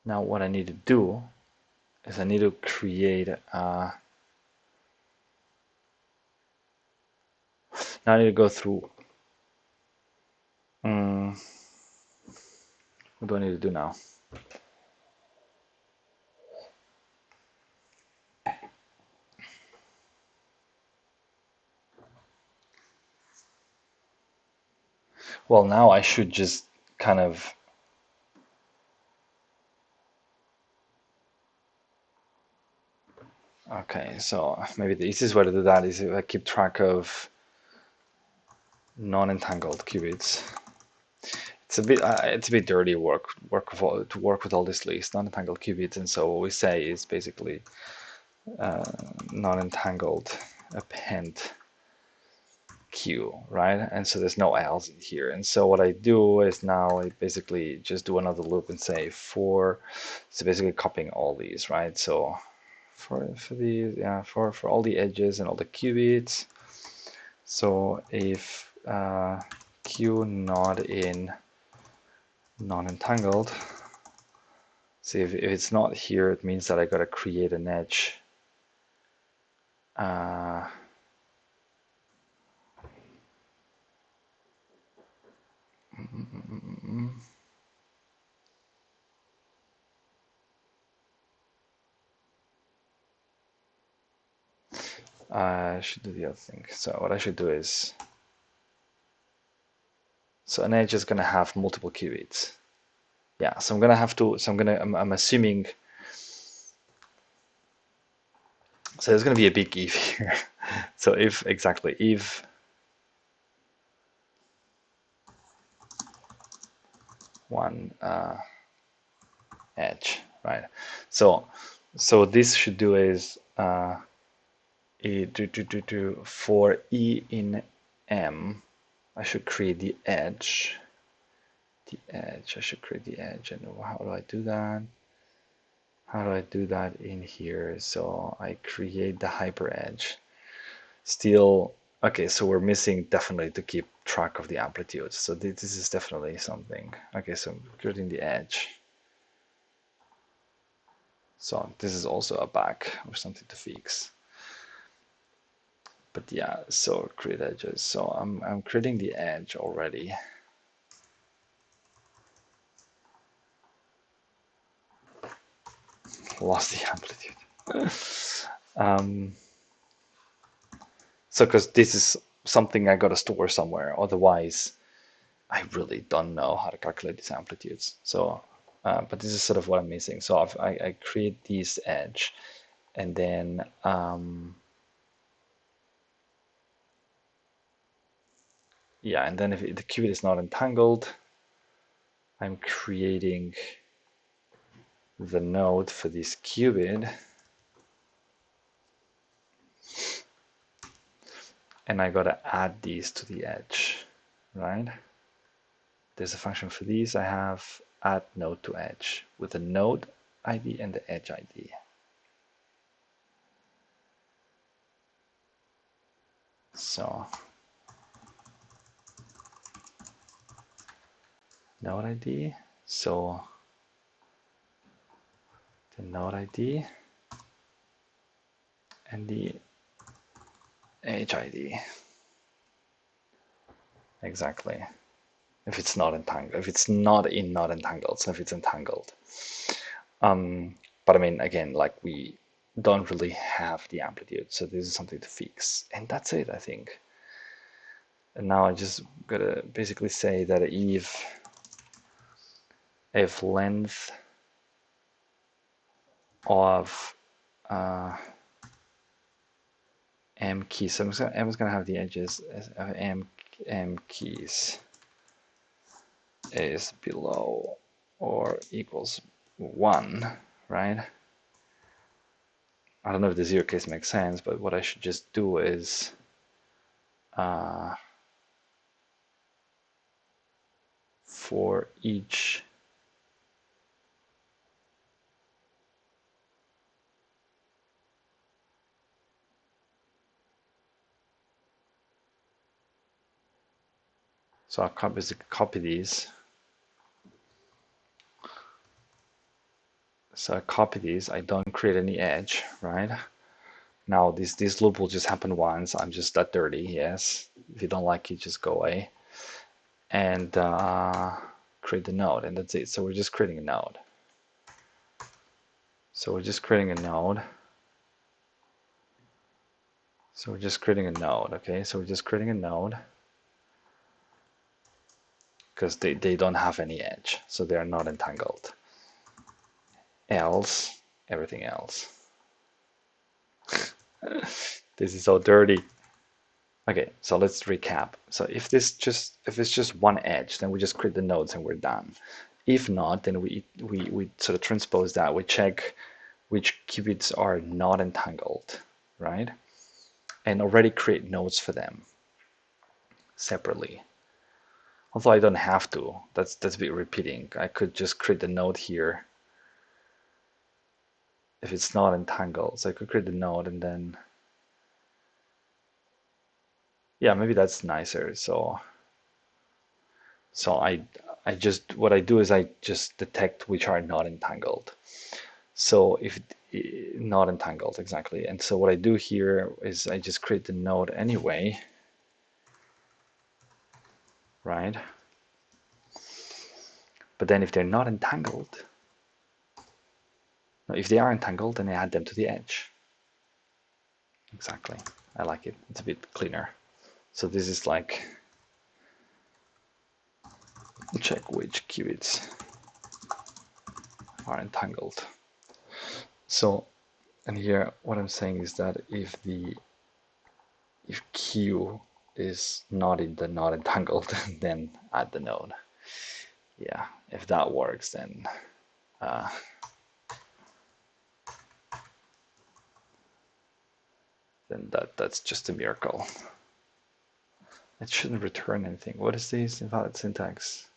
now what I need to do is I need to create now I need to go through what do I need to do now? Well, now I should just kind of okay, so maybe the easiest way to do that is if I keep track of non-entangled qubits. It's a bit dirty to work with all this list non-entangled qubits, and so what we say is basically non-entangled append Q, right? And so there's no else in here. And so what I do is now I basically just do another loop and say for, so basically copying all these, right? So for these, yeah, for all the edges and all the qubits. So if Q not in non-entangled, see if it's not here, it means that I got to create an edge. I should do the other thing. So what I should do is, so an edge is going to have multiple qubits. Yeah, so I'm going to have to, so I'm assuming, so there's going to be a big if here. So if, exactly, if one edge, right? So this should do is for E in M, I should create the edge. I should create the edge. And how do I do that? How do I do that in here? So I create the hyper edge. Still, okay, so we're missing definitely to keep track of the amplitudes. So this is definitely something. Okay, so I'm creating the edge. So this is also a bug or something to fix. But yeah, so create edges. So I'm creating the edge already. Lost the amplitude. So because this is something I gotta store somewhere, otherwise I really don't know how to calculate these amplitudes. So, but this is sort of what I'm missing. So I create this edge, and then yeah, and then if the qubit is not entangled, I'm creating the node for this qubit, and I gotta add these to the edge, right? There's a function for these. I have add node to edge with the node ID and the edge ID. So node ID. So the node ID and the edge ID. Exactly. If it's not entangled, if it's not entangled, so if it's entangled. But I mean, again, like we don't really have the amplitude, so this is something to fix, and that's it, I think. And now I just gotta basically say that if length of m keys, so I'm just gonna have the edges of m keys is below or equals 1, right? I don't know if the zero case makes sense, but what I should just do is for each so I'll basically copy these. So I copy these, I don't create any edge, right? Now this loop will just happen once. I'm just that dirty, yes. If you don't like it, just go away. And create the node, and that's it. So we're just creating a node. So we're just creating a node. So we're just creating a node, okay? So we're just creating a node because they don't have any edge, so they're not entangled. Else, everything else. This is so dirty. Okay, so let's recap. So if it's just one edge, then we just create the nodes and we're done. If not, then we sort of transpose that. We check which qubits are not entangled, right? And already create nodes for them separately. Although I don't have to. That's a bit repeating. I could just create the node here if it's not entangled. So I could create the node and then yeah, maybe that's nicer. So I just what I do is I just detect which are not entangled. So if not entangled exactly, and so what I do here is I just create the node anyway, right? But then if they're not entangled, no, if they are entangled, then I add them to the edge. Exactly. I like it. It's a bit cleaner. So this is like check which qubits are entangled. So, and here what I'm saying is that if Q is not entangled, then add the node. Yeah, if that works, then that's just a miracle. It shouldn't return anything. What is this invalid syntax?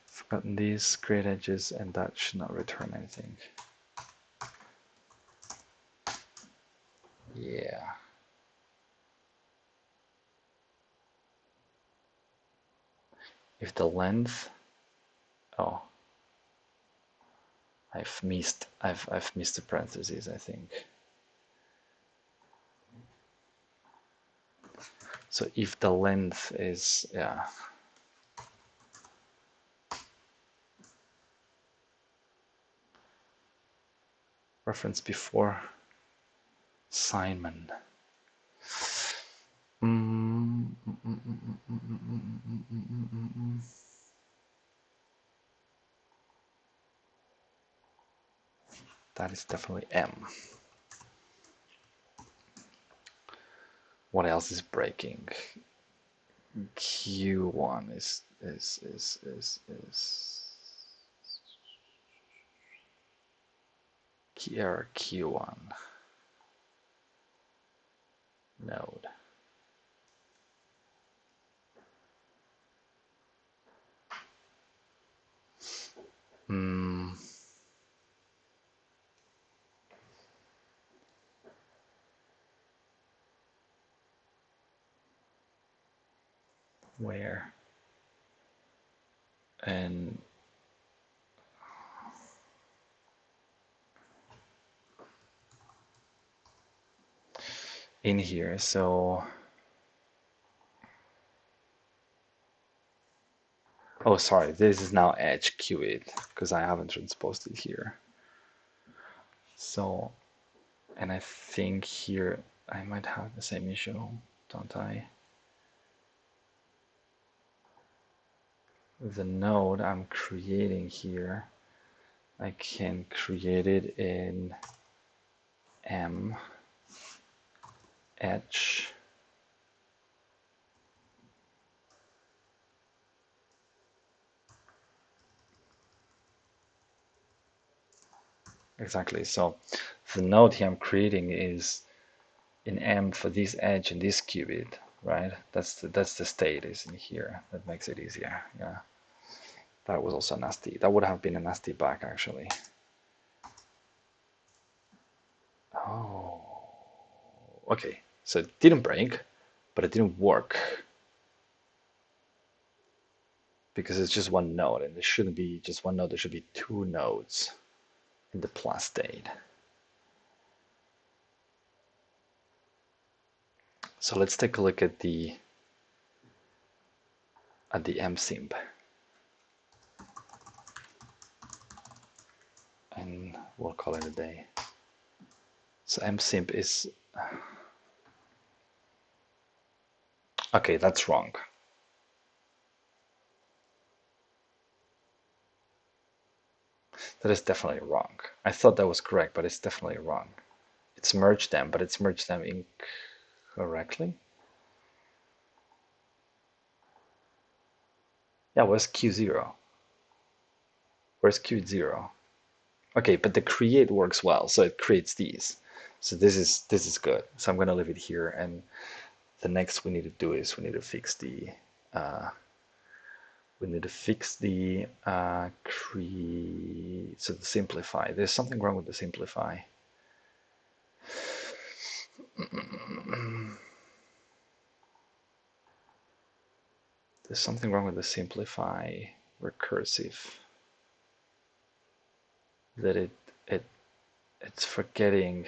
Forgotten these great edges, and that should not return anything. Yeah. If the length, oh, I've missed the parentheses, I think. So if the length is, yeah. Reference before Simon. That is definitely M. What else is breaking? Q1 is error Q1 node. Where? And in here, so oh, sorry, this is now edge qid because I haven't transposed it here. So, and I think here I might have the same issue, don't I? The node I'm creating here, I can create it in M edge. Exactly. So the node here I'm creating is in M for this edge and this qubit, right? That's the state is in here. That makes it easier. Yeah. That was also nasty. That would have been a nasty bug actually. Oh. Okay. So it didn't break, but it didn't work. Because it's just one node, and there shouldn't be just one node, there should be two nodes in the plus state. So let's take a look at the msimp. And we'll call it a day. So msimp is okay, that's wrong. That is definitely wrong. I thought that was correct, but it's definitely wrong. It's merged them, but it's merged them incorrectly. Yeah, where's Q0? Where's Q0? Okay, but the create works well, so it creates these. So this is good. So I'm gonna leave it here, and the next we need to do is we need to fix the so the simplify. There's something wrong with the simplify. There's something wrong with the simplify recursive. That it's forgetting.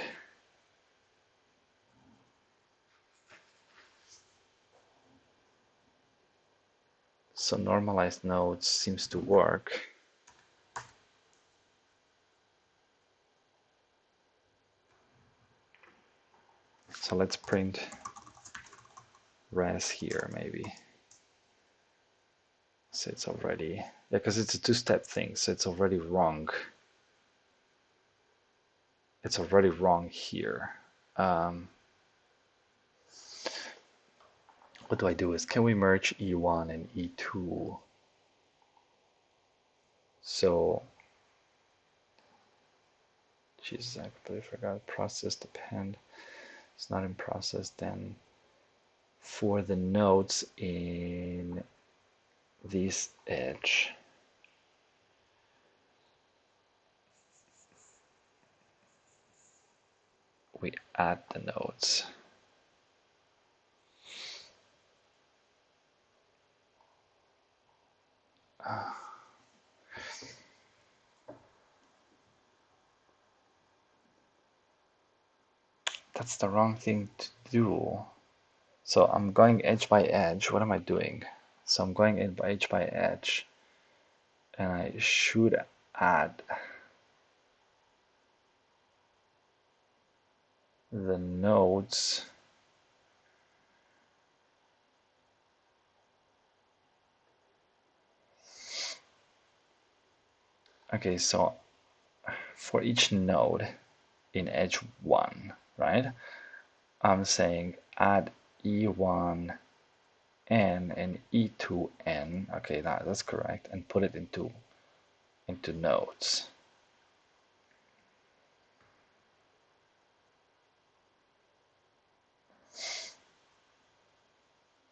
So normalized nodes seems to work. So let's print res here maybe. So it's already, yeah, because it's a two-step thing, so it's already wrong. It's already wrong here. What do I do is, can we merge E1 and E2? So Jesus, I completely forgot. Process depend. It's not in process. Then for the nodes in this edge, we add the nodes. That's the wrong thing to do. So I'm going edge by edge. What am I doing? So I'm going edge by edge, and I should add the nodes. Okay, so for each node in edge 1, right? I'm saying add E1N and E2N. Okay, that's correct, and put it into nodes.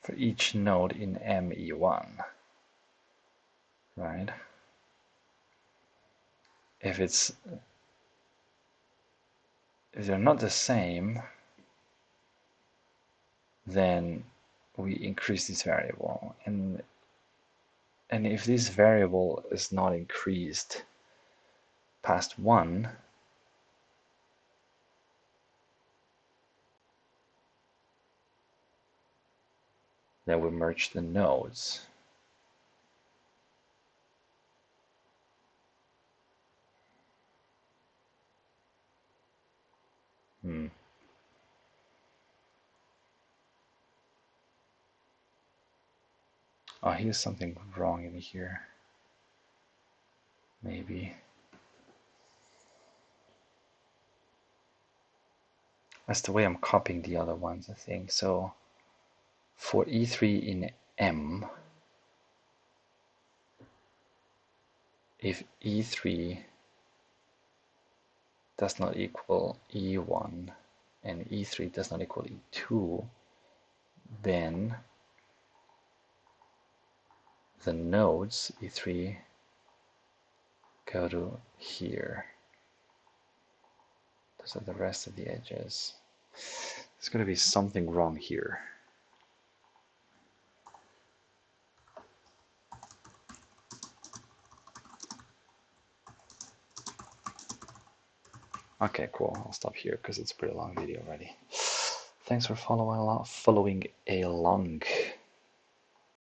For each node in ME1, right? If they're not the same, then we increase this variable, and if this variable is not increased past 1, then we merge the nodes. Oh, here's something wrong in here. Maybe. That's the way I'm copying the other ones, I think. So for E3 in M, if E3 does not equal E1 and E3 does not equal E2, then the nodes E3 go to here. Those are the rest of the edges. There's going to be something wrong here. Okay, cool. I'll stop here because it's a pretty long video already. Thanks for following along.